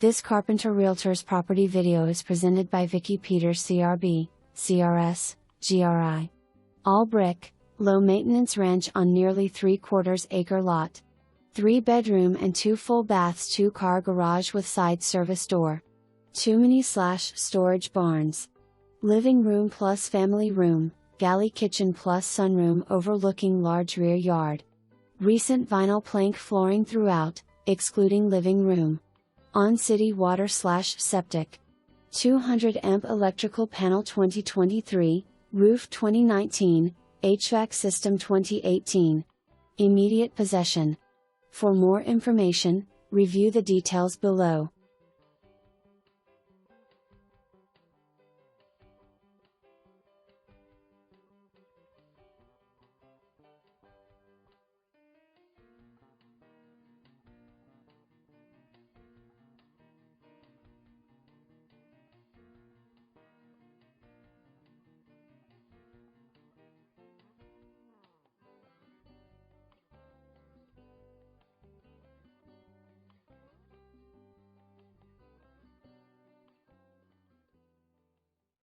This Carpenter Realtors property video is presented by Vicky Peters CRB, CRS, GRI. All brick, low maintenance ranch on nearly 3/4 acre lot. 3 bedroom and 2 full baths, 2 car garage with side service door. 2 mini/storage barns. Living room plus family room, galley kitchen plus sunroom overlooking large rear yard. Recent vinyl plank flooring throughout, excluding living room. On city water/septic. 200 amp electrical panel 2023, roof 2019, HVAC system 2018. Immediate possession. For more information, review the details below.